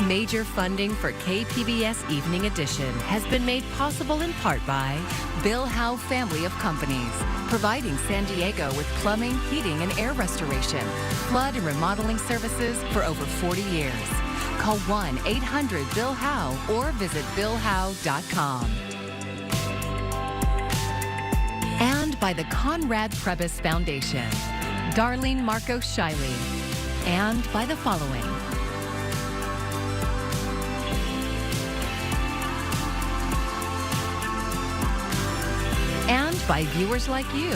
Major funding for KPBS Evening Edition has been made possible in part by Bill Howe Family of Companies, providing San Diego with plumbing, heating, and air restoration, flood and remodeling services for over 40 years. Call 1-800-BILL-HOWE or visit billhowe.com. And by the Conrad Prebys Foundation, Darlene Marcos Shiley, and by the following. And by viewers like you.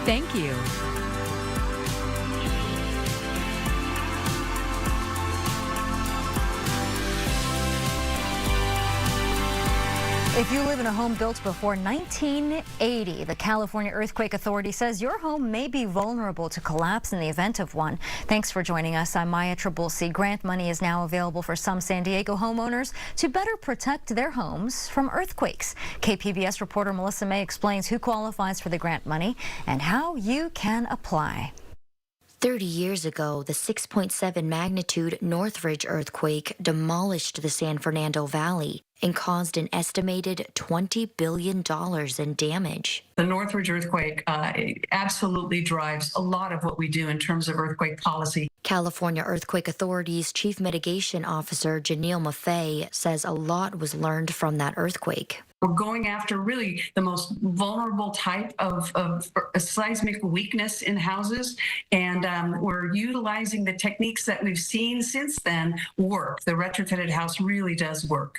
Thank you. If you live in a home built before 1980, the California Earthquake Authority says your home may be vulnerable to collapse in the event of one. Thanks for joining us. I'm Maya Trabulsi. Grant money is now available for some San Diego homeowners to better protect their homes from earthquakes. KPBS reporter Melissa May explains who qualifies for the grant money and how you can apply. 30 years ago, the 6.7 magnitude Northridge earthquake demolished the San Fernando Valley and caused an estimated $20 billion in damage. The Northridge earthquake absolutely drives a lot of what we do in terms of earthquake policy. California Earthquake Authority's Chief Mitigation Officer Janelle Maffei says a lot was learned from that earthquake. We're going after really the most vulnerable type of seismic weakness in houses, and we're utilizing the techniques that we've seen since then work. The retrofitted house really does work.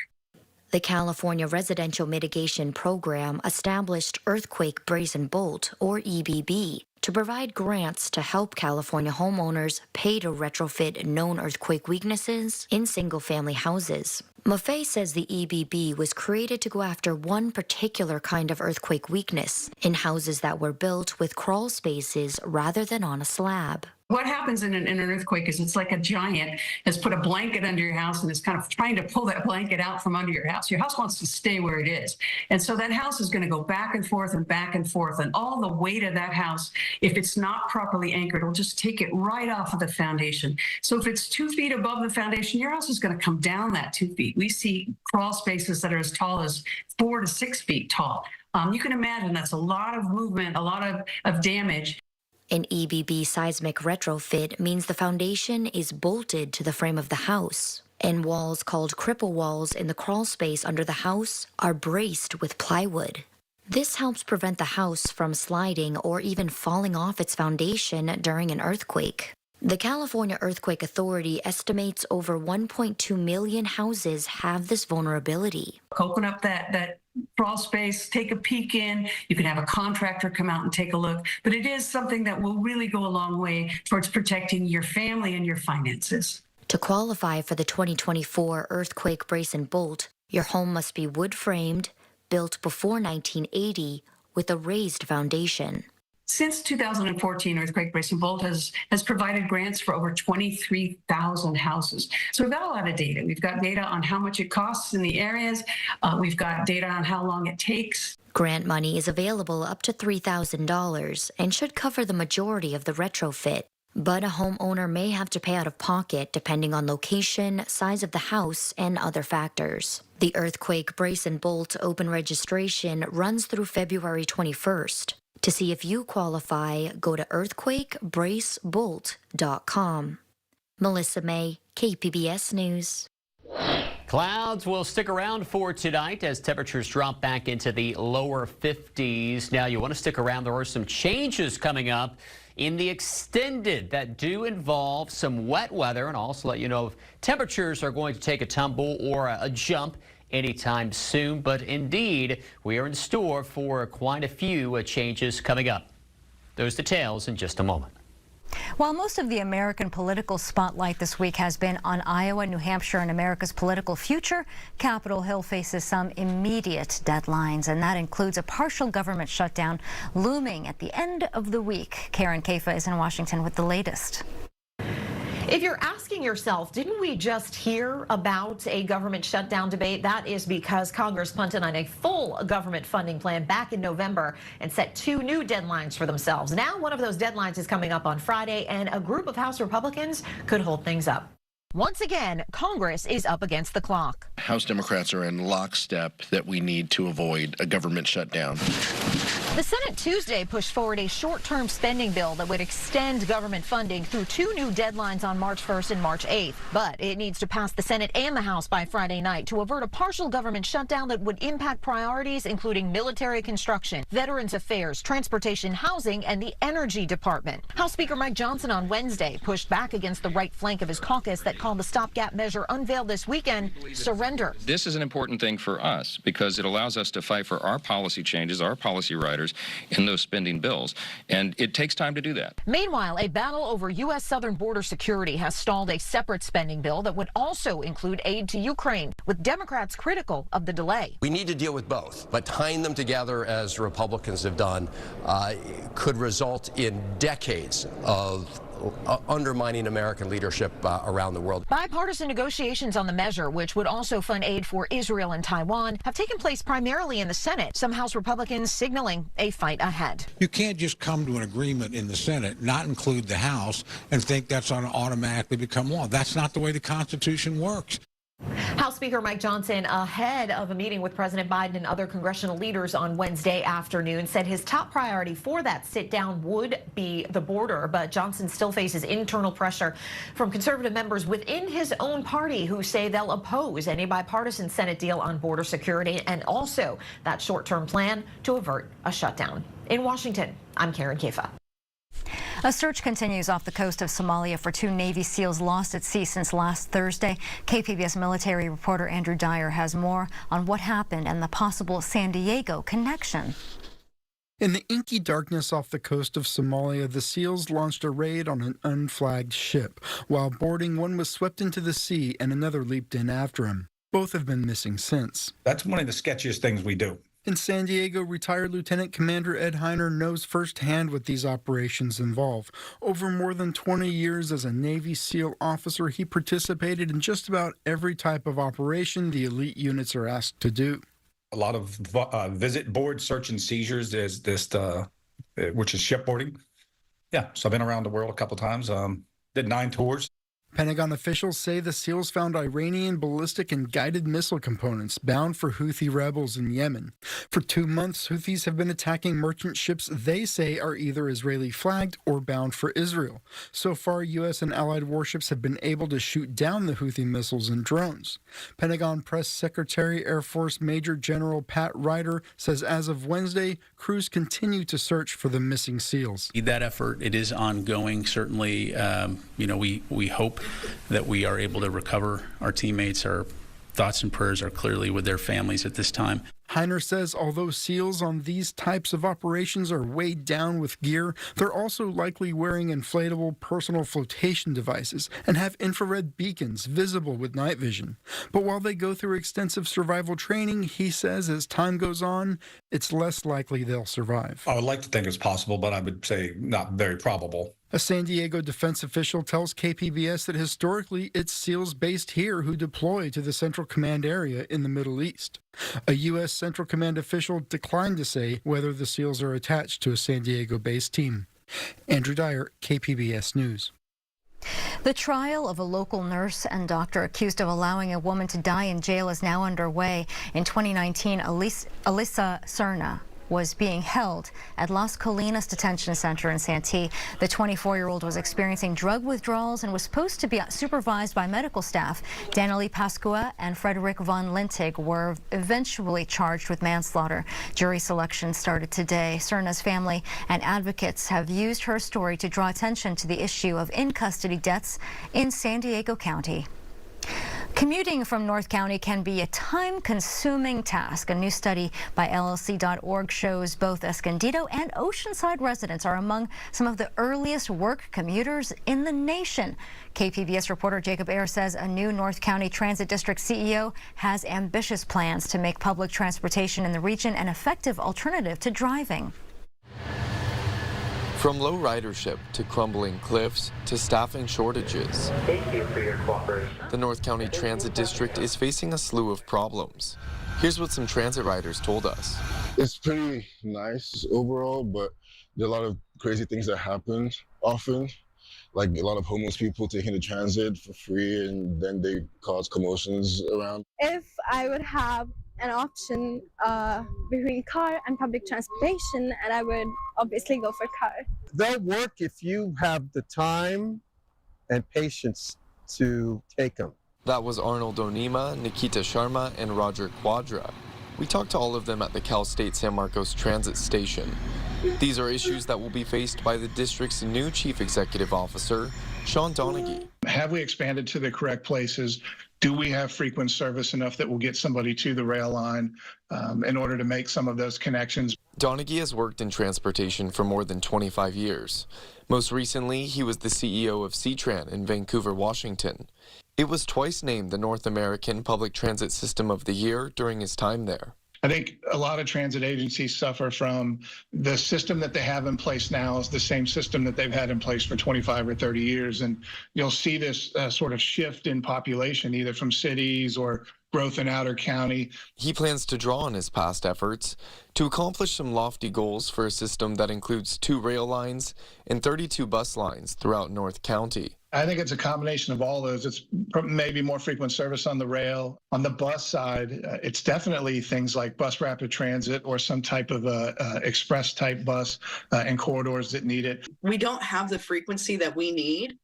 The California Residential Mitigation Program established Earthquake Brace and Bolt, or EBB, to provide grants to help California homeowners pay to retrofit known earthquake weaknesses in single-family houses. Maffei says the EBB was created to go after one particular kind of earthquake weakness in houses that were built with crawl spaces rather than on a slab. What happens in an earthquake is it's like a giant has put a blanket under your house and is kind of trying to pull that blanket out from under your house. Your house wants to stay where it is. And so that house is going to go back and forth and back and forth. And all the weight of that house, if it's not properly anchored, will just take it right off of the foundation. So if it's 2 feet above the foundation, your house is going to come down that 2 feet. We see crawl spaces that are as tall as 4 to 6 feet tall. You can imagine that's a lot of movement, a lot of damage. An EBB seismic retrofit means the foundation is bolted to the frame of the house, and walls called cripple walls in the crawl space under the house are braced with plywood. This helps prevent the house from sliding or even falling off its foundation during an earthquake. The California Earthquake Authority estimates over 1.2 million houses have this vulnerability. Open up that crawl space, take a peek in. You can have a contractor come out and take a look. But it is something that will really go a long way towards protecting your family and your finances. To qualify for the 2024 Earthquake Brace and Bolt, your home must be wood-framed, built before 1980, with a raised foundation. Since 2014, Earthquake Brace and Bolt has provided grants for over 23,000 houses. So we've got a lot of data. We've got data on how much it costs in the areas. We've got data on how long it takes. Grant money is available up to $3,000 and should cover the majority of the retrofit. But a homeowner may have to pay out of pocket depending on location, size of the house, and other factors. The Earthquake Brace and Bolt open registration runs through February 21st. To see if you qualify, go to earthquakebracebolt.com. Melissa May, KPBS News. Clouds will stick around for tonight as temperatures drop back into the lower 50s. Now, you want to stick around. There are some changes coming up in the extended that do involve some wet weather, and I'll also let you know if temperatures are going to take a tumble or a jump anytime soon. But indeed, we are in store for quite a few changes coming up. Those details in just a moment. While most of the American political spotlight this week has been on Iowa, New Hampshire, and America's political future, Capitol Hill faces some immediate deadlines, and that includes a partial government shutdown looming at the end of the week. Karen Kafa is in Washington with the latest. If you're asking yourself, didn't we just hear about a government shutdown debate? That is because Congress punted on a full government funding plan back in November and set 2 new deadlines for themselves. Now one of those deadlines is coming up on Friday, and a group of House Republicans could hold things up. Once again, Congress is up against the clock. House Democrats are in lockstep that we need to avoid a government shutdown. The Senate Tuesday pushed forward a short-term spending bill that would extend government funding through two new deadlines on March 1st and March 8th. But it needs to pass the Senate and the House by Friday night to avert a partial government shutdown that would impact priorities including military construction, Veterans Affairs, transportation, housing, and the Energy Department. House Speaker Mike Johnson on Wednesday pushed back against the right flank of his caucus that called the stopgap measure unveiled this weekend surrender. This is an important thing for us because it allows us to fight for our policy changes, our policy riders in those spending bills, and it takes time to do that. Meanwhile, a battle over U.S. southern border security has stalled a separate spending bill that would also include aid to Ukraine, with Democrats critical of the delay. We need to deal with both, but tying them together, as Republicans have done, could result in decades of undermining American leadership around the world. Bipartisan negotiations on the measure, which would also fund aid for Israel and Taiwan, have taken place primarily in the Senate. Some House Republicans signaling a fight ahead. You can't just come to an agreement in the Senate, not include the House, and think that's going to automatically become law. That's not the way the Constitution works. House Speaker Mike Johnson, ahead of a meeting with President Biden and other congressional leaders on Wednesday afternoon, said his top priority for that sit-down would be the border. But Johnson still faces internal pressure from conservative members within his own party who say they'll oppose any bipartisan Senate deal on border security and also that short-term plan to avert a shutdown. In Washington, I'm Karen Kefa. A search continues off the coast of Somalia for two Navy SEALs lost at sea since last Thursday. KPBS military reporter Andrew Dyer has more on what happened and the possible San Diego connection. In the inky darkness off the coast of Somalia, the SEALs launched a raid on an unflagged ship. While boarding, one was swept into the sea and another leaped in after him. Both have been missing since. That's one of the sketchiest things we do. In San Diego, retired Lieutenant Commander Ed Heiner knows firsthand what these operations involve. Over more than 20 years as a Navy SEAL officer, he participated in just about every type of operation the elite units are asked to do. A lot of visit board search and seizures is this, which is shipboarding. Yeah, so I've been around the world a couple times, did 9 tours. Pentagon officials say the SEALs found Iranian ballistic and guided missile components bound for Houthi rebels in Yemen. For 2 months, Houthis have been attacking merchant ships they say are either Israeli flagged or bound for Israel. So far, U.S. and allied warships have been able to shoot down the Houthi missiles and drones. Pentagon Press Secretary Air Force Major General Pat Ryder says as of Wednesday, crews continue to search for the missing SEALs. That effort, it is ongoing. Certainly, we hope that we are able to recover our teammates. Our thoughts and prayers are clearly with their families at this time. Heiner says although SEALs on these types of operations are weighed down with gear, they're also likely wearing inflatable personal flotation devices and have infrared beacons visible with night vision. But while they go through extensive survival training, he says as time goes on, it's less likely they'll survive. I would like to think it's possible, but I would say not very probable. A San Diego defense official tells KPBS that historically it's SEALs based here who deploy to the Central Command area in the Middle East. A U.S. Central Command official declined to say whether the SEALs are attached to a San Diego-based team. Andrew Dyer, KPBS News. The trial of a local nurse and doctor accused of allowing a woman to die in jail is now underway. In 2019, Alyssa Serna was being held at Las Colinas Detention Center in Santee. The 24-year-old was experiencing drug withdrawals and was supposed to be supervised by medical staff. Danielle Pascua and Frederick von Lintig were eventually charged with manslaughter. Jury selection started today. Serna's family and advocates have used her story to draw attention to the issue of in-custody deaths in San Diego County. Commuting from North County can be a time-consuming task. A new study by LLC.org shows both Escondido and Oceanside residents are among some of the earliest work commuters in the nation. KPBS reporter Jacob Ayer says a new North County Transit District CEO has ambitious plans to make public transportation in the region an effective alternative to driving. From low ridership to crumbling cliffs to staffing shortages, thank you for your cooperation. The North County Transit District is facing a slew of problems. Here's what some transit riders told us. It's pretty nice overall, but there are a lot of crazy things that happen often. like a lot of homeless people taking the transit for free, and then they cause commotions around. If I would have an option between car and public transportation, and I would obviously go for car. They'll work if you have the time and patience to take them. That was Arnold Onima, Nikita Sharma, and Roger Quadra. We talked to all of them at the Cal State San Marcos Transit Station. These are issues that will be faced by the district's new Chief Executive Officer, Sean Donaghy. Have we expanded to the correct places? Do we have frequent service enough that will get somebody to the rail line in order to make some of those connections? Donaghy has worked in transportation for more than 25 years. Most recently, he was the CEO of C-Tran in Vancouver, Washington. It was twice named the North American Public Transit System of the Year during his time there. I think a lot of transit agencies suffer from the system that they have in place now is the same system that they've had in place for 25 or 30 years. And you'll see this sort of shift in population, either from cities or growth in outer county. He plans to draw on his past efforts to accomplish some lofty goals for a system that includes 2 rail lines and 32 bus lines throughout North County. I think it's a combination of all those. It's maybe more frequent service on the rail. On the bus side, it's definitely things like bus rapid transit or some type of express type bus and corridors that need it. We don't have the frequency that we need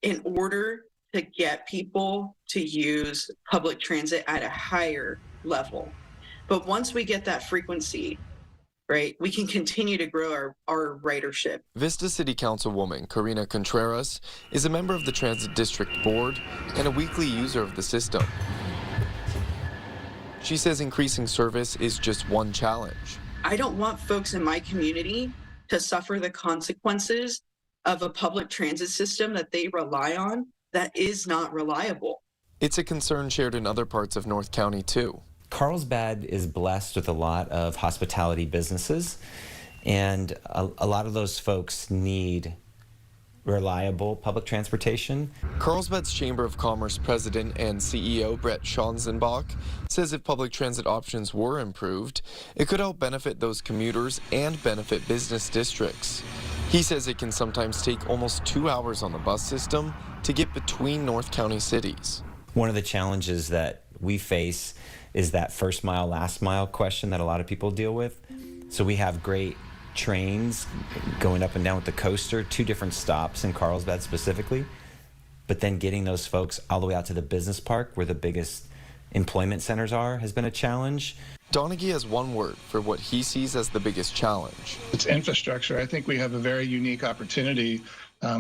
in order to get people to use public transit at a higher level. But once we get that frequency, right, we can continue to grow our ridership. Vista City Councilwoman Karina Contreras is a member of the Transit District Board and a weekly user of the system. She says increasing service is just one challenge. I don't want folks in my community to suffer the consequences of a public transit system that they rely on that is not reliable. It's a concern shared in other parts of North County too. Carlsbad is blessed with a lot of hospitality businesses, and a lot of those folks need reliable public transportation. Carlsbad's Chamber of Commerce president and CEO Brett Schanzenbach says if public transit options were improved, it could help benefit those commuters and benefit business districts. He says it can sometimes take almost 2 hours on the bus system to get between North County cities. One of the challenges that we face is that first mile, last mile question that a lot of people deal with. So we have great trains going up and down with the coaster, 2 different stops in Carlsbad specifically, but then getting those folks all the way out to the business park where the biggest employment centers are has been a challenge. Donaghy has one word for what he sees as the biggest challenge. It's infrastructure. I think we have a very unique opportunity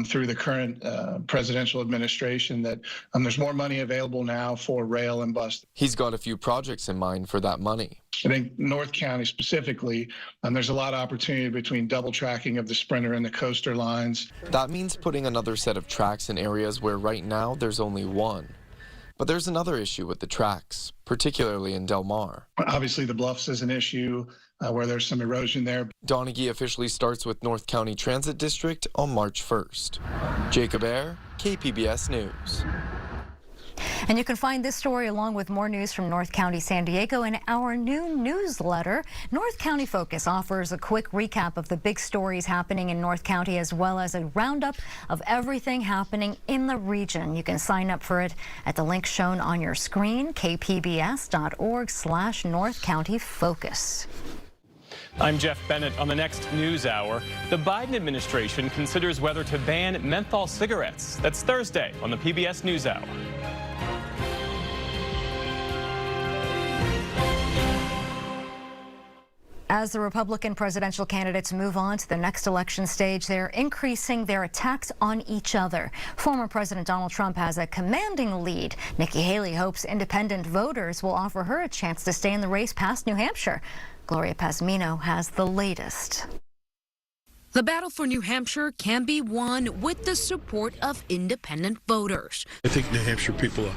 through the current presidential administration that there's more money available now for rail and bus. He's got a few projects in mind for that money. I think North County specifically, there's a lot of opportunity between double tracking of the Sprinter and the coaster lines. That means putting another set of tracks in areas where right now there's only one. But there's another issue with the tracks, particularly in Del Mar. Obviously, the Bluffs is an issue where there's some erosion there. Donaghy officially starts with North County Transit District on March 1st. Jacob Ayer, KPBS News. And you can find this story along with more news from North County, San Diego in our new newsletter. North County Focus offers a quick recap of the big stories happening in North County, as well as a roundup of everything happening in the region. You can sign up for it at the link shown on your screen, kpbs.org/North County Focus. I'm Jeff Bennett. On the next News Hour, the Biden administration considers whether to ban menthol cigarettes. That's Thursday on the PBS News Hour. As the Republican presidential candidates move on to the next election stage, they're increasing their attacks on each other. Former President Donald Trump has a commanding lead. Nikki Haley hopes independent voters will offer her a chance to stay in the race past New Hampshire. Gloria Pazmino has the latest. The battle for New Hampshire can be won with the support of independent voters. I think New Hampshire people,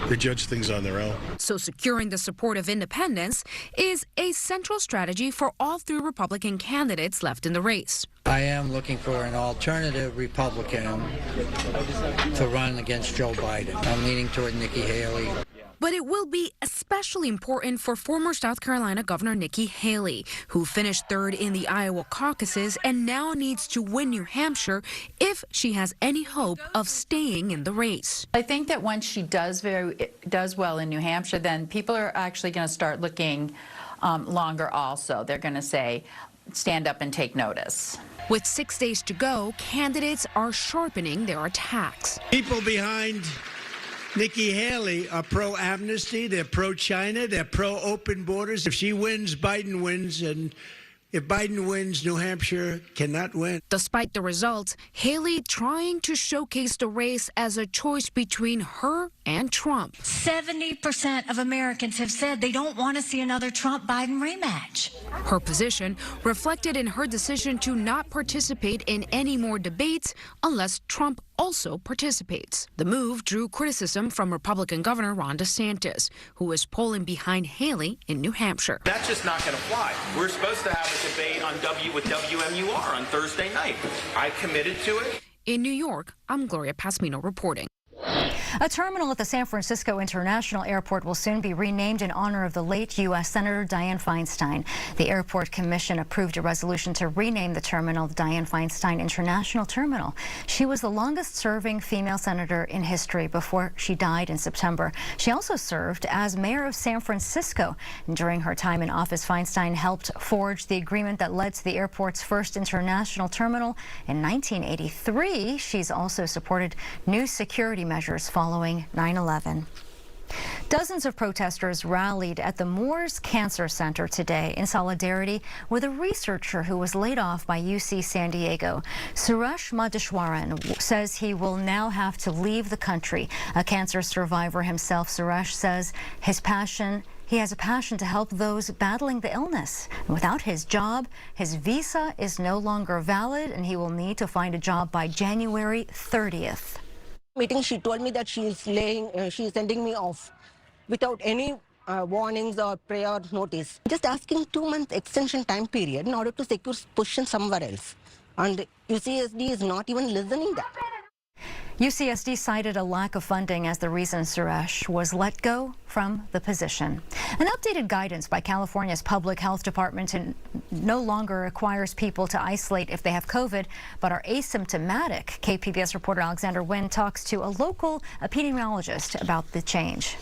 they judge things on their own. So securing the support of independents is a central strategy for all 3 Republican candidates left in the race. I am looking for an alternative Republican to run against Joe Biden. I'm leaning toward Nikki Haley. But it will be especially especially important for former South Carolina Governor Nikki Haley, who finished third in the Iowa caucuses and now needs to win New Hampshire if she has any hope of staying in the race. I think that once she does well in New Hampshire, then people are actually going to start looking longer also. They're going to say, stand up and take notice. With 6 days to go, candidates are sharpening their attacks. People behind Nikki Haley are pro-amnesty, they're pro-China, they're pro-open borders. If she wins, Biden wins, and if Biden wins, New Hampshire cannot win. Despite the results, Haley trying to showcase the race as a choice between her and Trump. 70% of Americans have said they don't want to see another Trump-Biden rematch. Her position reflected in her decision to not participate in any more debates unless Trump also participates. The move drew criticism from Republican Governor Ron DeSantis, who is polling behind Haley in New Hampshire. That's just not going to fly. We're supposed to have a debate on with WMUR on Thursday night. I committed to it. In New York, I'm Gloria Pasmino reporting. A terminal at the San Francisco International Airport will soon be renamed in honor of the late U.S. Senator Dian Feinstein. The Airport Commission approved a resolution to rename the terminal the Dian Feinstein International Terminal. She was the longest-serving female senator in history before she died in September. She also served as mayor of San Francisco. And during her time in office, Feinstein helped forge the agreement that led to the airport's first international terminal in 1983. She's also supported new security measures following 9/11. Dozens of protesters rallied at the Moores Cancer Center today in solidarity with a researcher who was laid off by UC San Diego. Suresh Madheshwaran says he will now have to leave the country. A cancer survivor himself, Suresh says he has a passion to help those battling the illness. And without his job, his visa is no longer valid and he will need to find a job by January 30th. Meeting, she told me that she's sending me off without any warnings or prior notice. Just asking 2 month extension time period in order to secure position somewhere else. And UCSD is not even listening that. UCSD cited a lack of funding as the reason Suresh was let go from the position. An updated guidance by California's Public Health Department no longer requires people to isolate if they have COVID but are asymptomatic. KPBS reporter Alexander Nguyen talks to a local epidemiologist about the change.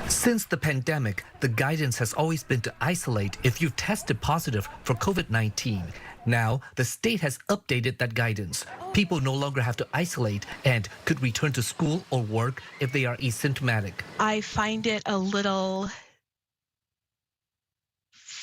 Since the pandemic, the guidance has always been to isolate if you've tested positive for COVID-19. Now, the state has updated that guidance. People no longer have to isolate and could return to school or work if they are asymptomatic. I find it a little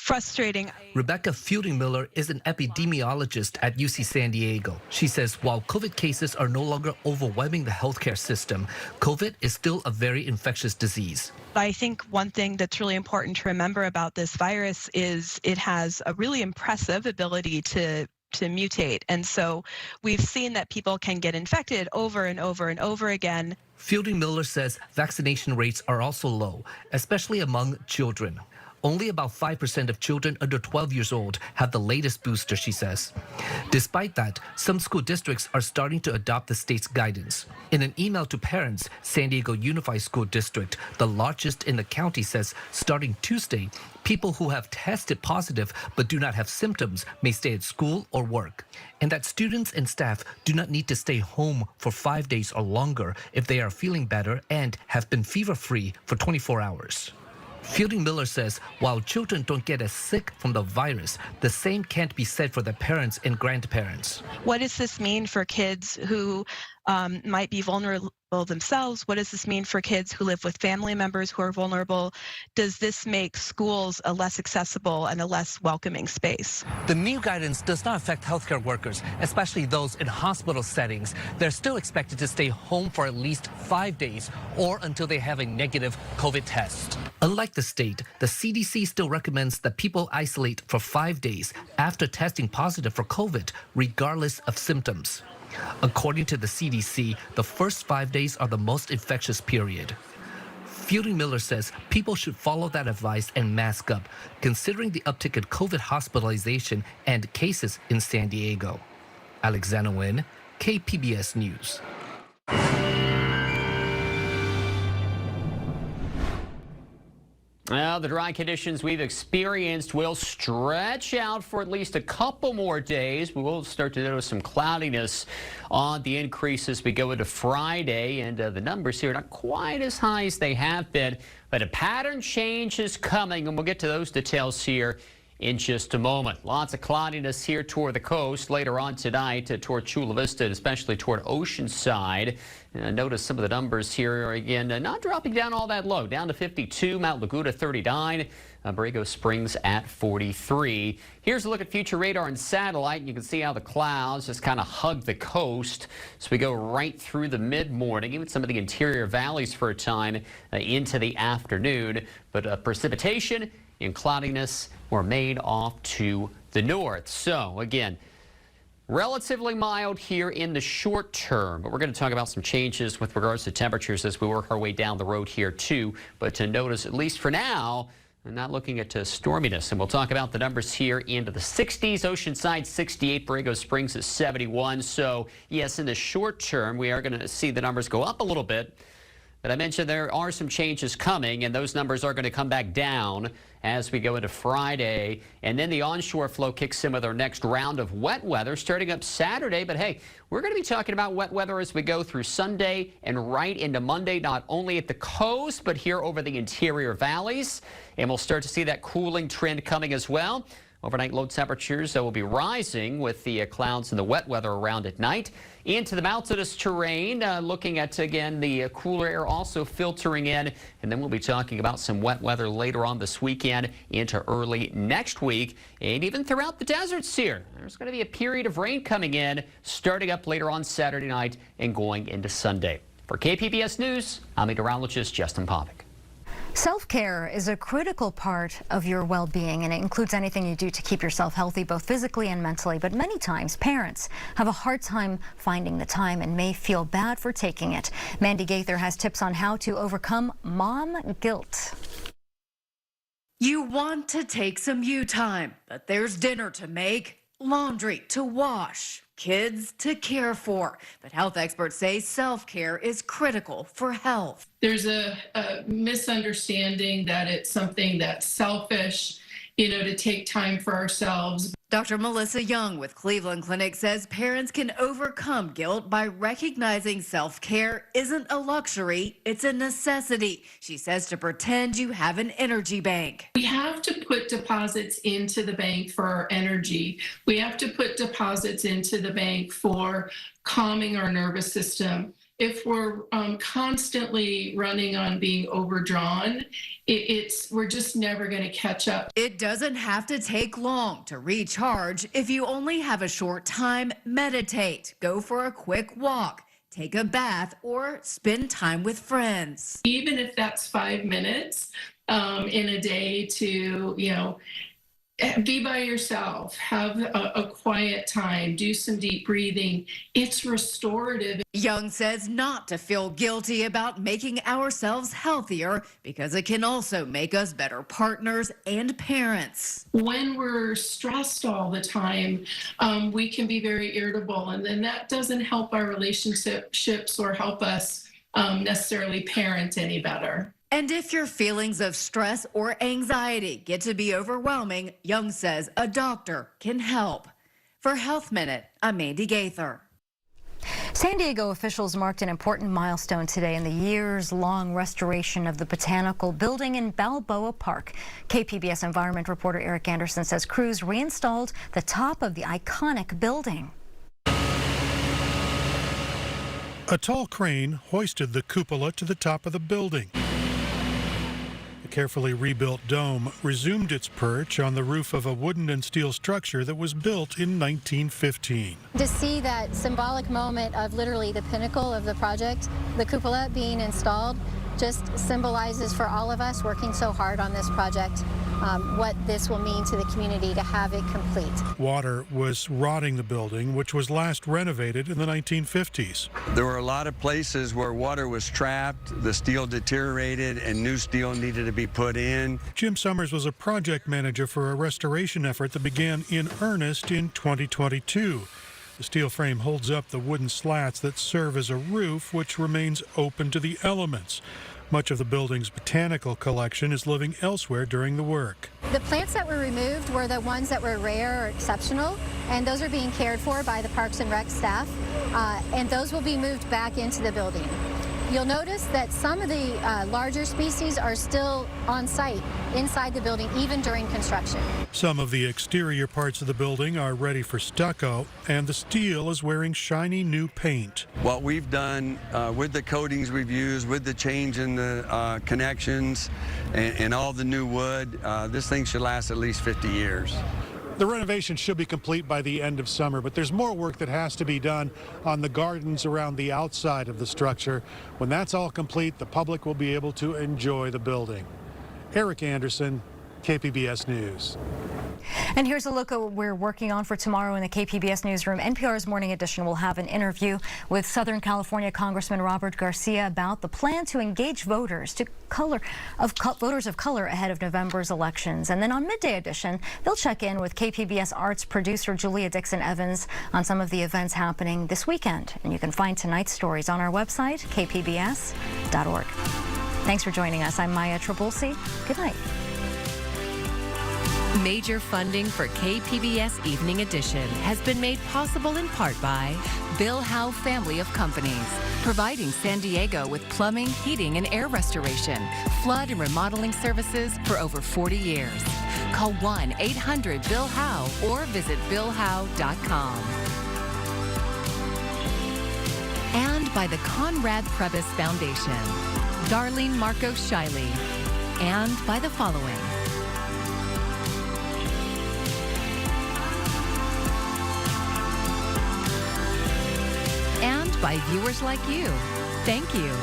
frustrating. Rebecca Fielding-Miller is an epidemiologist at UC San Diego. She says while COVID cases are no longer overwhelming the healthcare system, COVID is still a very infectious disease. I think one thing that's really important to remember about this virus is it has a really impressive ability to mutate. And so we've seen that people can get infected over and over and over again. Fielding-Miller says vaccination rates are also low, especially among children. Only about 5% of children under 12 years old have the latest booster, she says. Despite that, some school districts are starting to adopt the state's guidance. In an email to parents, San Diego Unified School District, the largest in the county, says starting Tuesday, people who have tested positive but do not have symptoms may stay at school or work, and that students and staff do not need to stay home for 5 days or longer if they are feeling better and have been fever-free for 24 hours. Fielding-Miller says while children don't get as sick from the virus, the same can't be said for their parents and grandparents. What does this mean for kids who might be vulnerable themselves? What does this mean for kids who live with family members who are vulnerable? Does this make schools a less accessible and a less welcoming space? The new guidance does not affect healthcare workers, especially those in hospital settings. They're still expected to stay home for at least 5 days or until they have a negative COVID test. Unlike the state, the CDC still recommends that people isolate for 5 days after testing positive for COVID, regardless of symptoms. According to the CDC, the first 5 days are the most infectious period. Fielding-Miller says people should follow that advice and mask up, considering the uptick in COVID hospitalization and cases in San Diego. Alexander Nguyen, KPBS News. Well, the dry conditions we've experienced will stretch out for at least a couple more days. We will start to notice some cloudiness on the increase as we go into Friday, and the numbers here are not quite as high as they have been, but a pattern change is coming, and we'll get to those details here in just a moment. Lots of cloudiness here toward the coast later on tonight, toward Chula Vista, and especially toward Oceanside. Notice some of the numbers here are again not dropping down all that low. Down to 52, Mount Laguna 39, Borrego Springs at 43. Here's a look at future radar and satellite. You can see how the clouds just kind of hug the coast as we go right through the mid-morning, even some of the interior valleys for a time into the afternoon. But precipitation and cloudiness were made off to the north. So again, relatively mild here in the short term, but we're going to talk about some changes with regards to temperatures as we work our way down the road here too. But to notice, at least for now, we're not looking at storminess, and we'll talk about the numbers here into the 60s. Oceanside 68, Borrego Springs is 71. So yes, in the short term, we are going to see the numbers go up a little bit. But I mentioned there are some changes coming, and those numbers are going to come back down as we go into Friday. And then the onshore flow kicks in with our next round of wet weather starting up Saturday. But hey, we're going to be talking about wet weather as we go through Sunday and right into Monday, not only at the coast, but here over the interior valleys. And we'll start to see that cooling trend coming as well. Overnight low temperatures will be rising with the clouds and the wet weather around at night. Into the mountainous terrain, looking at, again, the cooler air also filtering in. And then we'll be talking about some wet weather later on this weekend into early next week. And even throughout the deserts here, there's going to be a period of rain coming in, starting up later on Saturday night and going into Sunday. For KPBS News, I'm meteorologist Justin Povick. Self-care is a critical part of your well-being, and it includes anything you do to keep yourself healthy, both physically and mentally. But many times, parents have a hard time finding the time and may feel bad for taking it. Mandy Gaither has tips on how to overcome mom guilt. You want to take some you time, but there's dinner to make, laundry to wash, kids to care for. But health experts say self-care is critical for health. There's a misunderstanding that it's something that's selfish, to take time for ourselves. Dr. Melissa Young with Cleveland Clinic says parents can overcome guilt by recognizing self-care isn't a luxury, it's a necessity. She says to pretend you have an energy bank. We have to put deposits into the bank for our energy. We have to put deposits into the bank for calming our nervous system. If we're constantly running on being overdrawn, we're just never going to catch up. It doesn't have to take long to recharge. If you only have a short time, meditate, go for a quick walk, take a bath, or spend time with friends. Even if that's 5 minutes in a day to, be by yourself, have a quiet time, do some deep breathing. It's restorative. Young says not to feel guilty about making ourselves healthier because it can also make us better partners and parents. When we're stressed all the time, we can be very irritable, and then that doesn't help our relationships or help us necessarily parent any better. And if your feelings of stress or anxiety get to be overwhelming, Young says a doctor can help. For Health Minute, I'm Mandy Gaither. San Diego officials marked an important milestone today in the years-long restoration of the Botanical building in Balboa Park. KPBS environment reporter Eric Anderson says crews reinstalled the top of the iconic building. A tall crane hoisted the cupola to the top of the building. The carefully rebuilt dome resumed its perch on the roof of a wooden and steel structure that was built in 1915. To see that symbolic moment of literally the pinnacle of the project, the cupola being installed, just symbolizes for all of us working so hard on this project what this will mean to the community to have it complete. Water was rotting the building, which was last renovated in the 1950s. There were a lot of places where water was trapped, the steel deteriorated, and new steel needed to be put in. Jim Summers was a project manager for a restoration effort that began in earnest in 2022. The steel frame holds up the wooden slats that serve as a roof, which remains open to the elements. Much of the building's botanical collection is living elsewhere during the work. The plants that were removed were the ones that were rare or exceptional, and those are being cared for by the Parks and Rec staff, and those will be moved back into the building. You'll notice that some of the larger species are still on site inside the building, even during construction. Some of the exterior parts of the building are ready for stucco, and the steel is wearing shiny new paint. What we've done with the coatings we've used, with the change in the connections and all the new wood, this thing should last at least 50 years. The renovation should be complete by the end of summer, but there's more work that has to be done on the gardens around the outside of the structure. When that's all complete, the public will be able to enjoy the building. Eric Anderson, KPBS News. And here's a look at what we're working on for tomorrow in the KPBS newsroom. NPR's Morning Edition will have an interview with Southern California Congressman Robert Garcia about the plan to engage voters of color ahead of November's elections. And then on Midday Edition, they'll check in with KPBS Arts producer Julia Dixon-Evans on some of the events happening this weekend. And you can find tonight's stories on our website, kpbs.org. Thanks for joining us. I'm Maya Trabulsi. Good night. Major funding for KPBS Evening Edition has been made possible in part by Bill Howe Family of Companies, providing San Diego with plumbing, heating, and air restoration, flood and remodeling services for over 40 years. Call 1-800-BILL-HOWE or visit billhowe.com. And by the Conrad Prebys Foundation, Darlene Marcos Shiley, and by the following. And by viewers like you. Thank you.